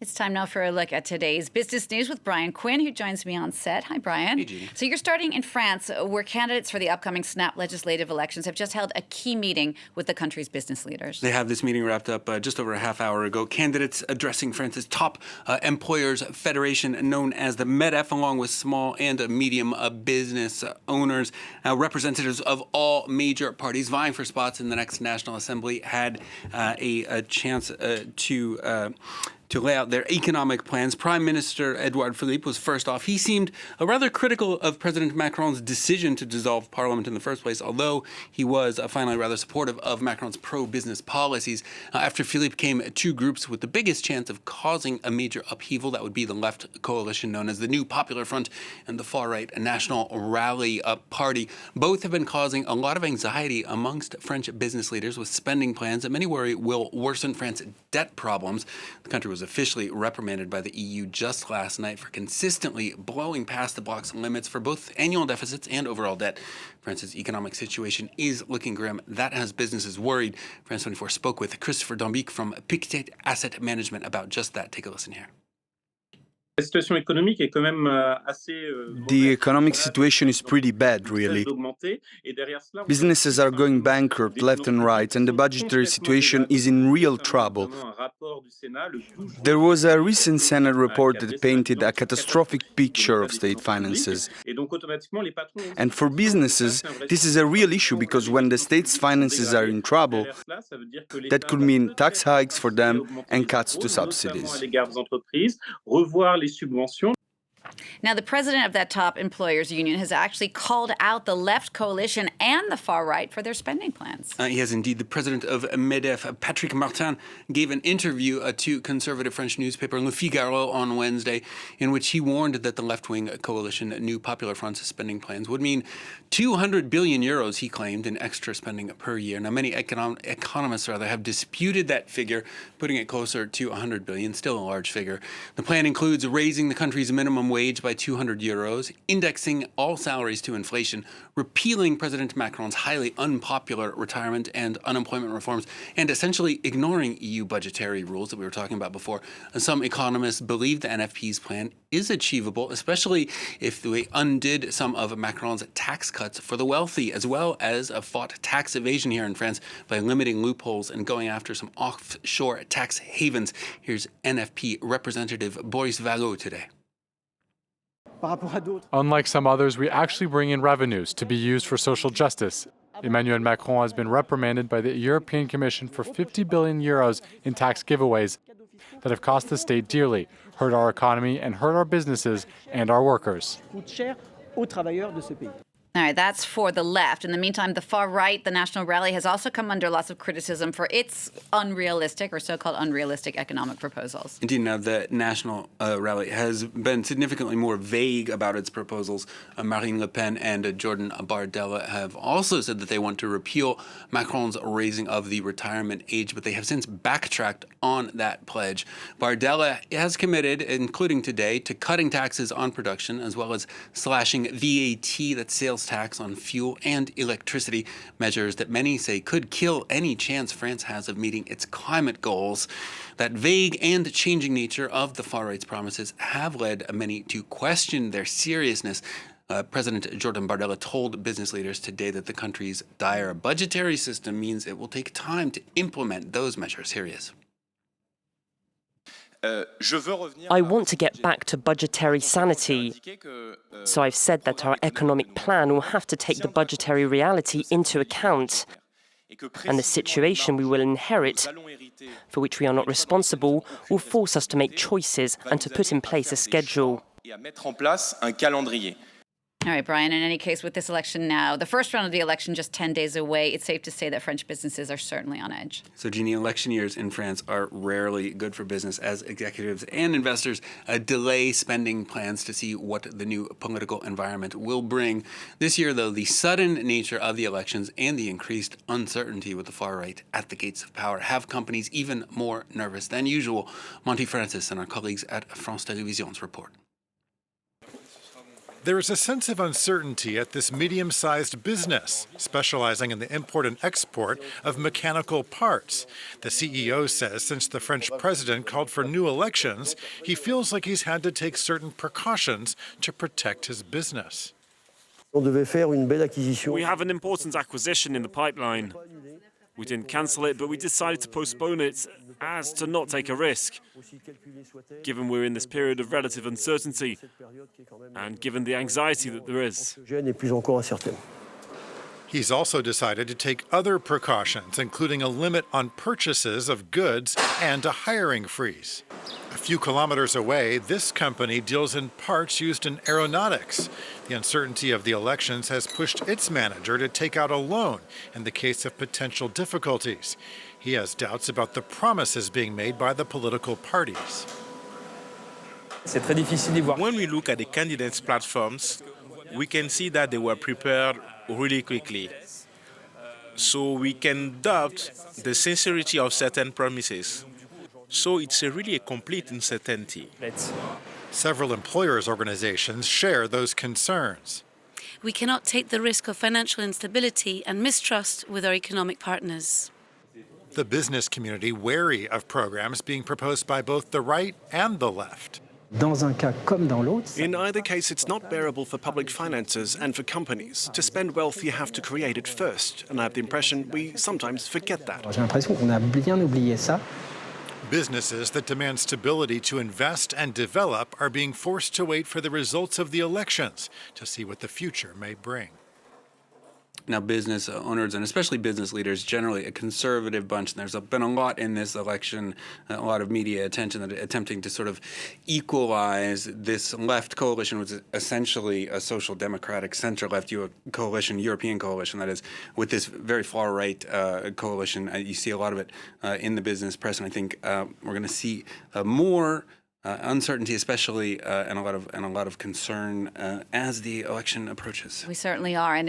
It's time now for a look at today's business news with Bryan Quinn, who joins me on set. Hi, Bryan. Hey, Jeannie. So you're starting in France, where candidates for the upcoming snap legislative elections have just held a key meeting with the country's business leaders. They have this meeting wrapped up just over a half hour ago. Candidates addressing France's top employers federation known as the MEDEF, along with small and medium business owners. Representatives of all major parties vying for spots in the next National Assembly had a chance to lay out their economic plans. Prime Minister Edouard Philippe was first off. He seemed rather critical of President Macron's decision to dissolve Parliament in the first place, although he was finally rather supportive of Macron's pro-business policies. After Philippe came two groups with the biggest chance of causing a major upheaval. That would be the left coalition known as the New Popular Front and the far-right National Rally Party. Both have been causing a lot of anxiety amongst French business leaders with spending plans that many worry will worsen France's debt problems. The country was officially reprimanded by the EU just last night for consistently blowing past the bloc's limits for both annual deficits and overall debt. France's economic situation is looking grim. That has businesses worried. France 24 spoke with Christopher Dombic from Pictet Asset Management about just that. Take a listen here. The economic situation is pretty bad, really. Businesses are going bankrupt left and right, and the budgetary situation is in real trouble. There was a recent Senate report that painted a catastrophic picture of state finances. And for businesses, this is a real issue because when the state's finances are in trouble, that could mean tax hikes for them and cuts to subsidies. Now, the president of that top employers union has actually called out the left coalition and the far right for their spending plans. Yes, indeed. The president of MEDEF, Patrick Martin, gave an interview to conservative French newspaper Le Figaro on Wednesday, in which he warned that the left-wing coalition New Popular Front's spending plans would mean 200 billion euros, he claimed, in extra spending per year. Now, many economists have disputed that figure, putting it closer to 100 billion, still a large figure. The plan includes raising the country's minimum wage by 200 euros, indexing all salaries to inflation, repealing President Macron's highly unpopular retirement and unemployment reforms, and essentially ignoring EU budgetary rules that we were talking about before. Some economists believe the NFP's plan is achievable, especially if they undid some of Macron's tax cuts for the wealthy, as well as fought tax evasion here in France by limiting loopholes and going after some offshore tax havens. Here's NFP Representative Boris Vallaud today. Unlike some others, we actually bring in revenues to be used for social justice. Emmanuel Macron has been reprimanded by the European Commission for 50 billion euros in tax giveaways that have cost the state dearly, hurt our economy, and hurt our businesses and our workers. All right, that's for the left. In the meantime, the far right, the National Rally, has also come under lots of criticism for its unrealistic or so-called unrealistic economic proposals. Indeed, now the National Rally has been significantly more vague about its proposals. Marine Le Pen and Jordan Bardella have also said that they want to repeal Macron's raising of the retirement age, but they have since backtracked on that pledge. Bardella has committed, including today, to cutting taxes on production, as well as slashing VAT, that's sales tax on fuel and electricity, measures that many say could kill any chance France has of meeting its climate goals. That vague and changing nature of the far-right's promises have led many to question their seriousness. President Jordan Bardella told business leaders today that the country's dire budgetary system means it will take time to implement those measures. Here he is. I want to get back to budgetary sanity, so I've said that our economic plan will have to take the budgetary reality into account, and the situation we will inherit, for which we are not responsible, will force us to make choices and to put in place a schedule. All right, Bryan, in any case, with this election now, the first round of the election just 10 days away, it's safe to say that French businesses are certainly on edge. So, Jeannie, election years in France are rarely good for business as executives and investors delay spending plans to see what the new political environment will bring. This year, though, the sudden nature of the elections and the increased uncertainty with the far right at the gates of power have companies even more nervous than usual. Monty Francis and our colleagues at France Télévisions report. There is a sense of uncertainty at this medium-sized business, specializing in the import and export of mechanical parts. The CEO says since the French president called for new elections, he feels like he's had to take certain precautions to protect his business. We have an important acquisition in the pipeline. We didn't cancel it, but we decided to postpone it as to not take a risk, given we're in this period of relative uncertainty and given the anxiety that there is. He's also decided to take other precautions, including a limit on purchases of goods and a hiring freeze. A few kilometers away, this company deals in parts used in aeronautics. The uncertainty of the elections has pushed its manager to take out a loan in the case of potential difficulties. He has doubts about the promises being made by the political parties. When we look at the candidates' platforms, we can see that they were prepared really quickly. So we can doubt the sincerity of certain promises. So it's really a complete uncertainty. Several employers' organizations share those concerns. We cannot take the risk of financial instability and mistrust with our economic partners. The business community wary of programs being proposed by both the right and the left. In either case, it's not bearable for public finances and for companies. To spend wealth, you have to create it first. And I have the impression we sometimes forget that. Businesses that demand stability to invest and develop are being forced to wait for the results of the elections to see what the future may bring. Now, business owners and especially business leaders, generally a conservative bunch, and there's been a lot in this election, a lot of media attention that attempting to sort of equalize this left coalition, which is essentially a social democratic center-left coalition, European coalition, that is, with this very far-right coalition. You see a lot of it in the business press, and I think we're going to see more uncertainty, especially, and a lot of concern as the election approaches. We certainly are. And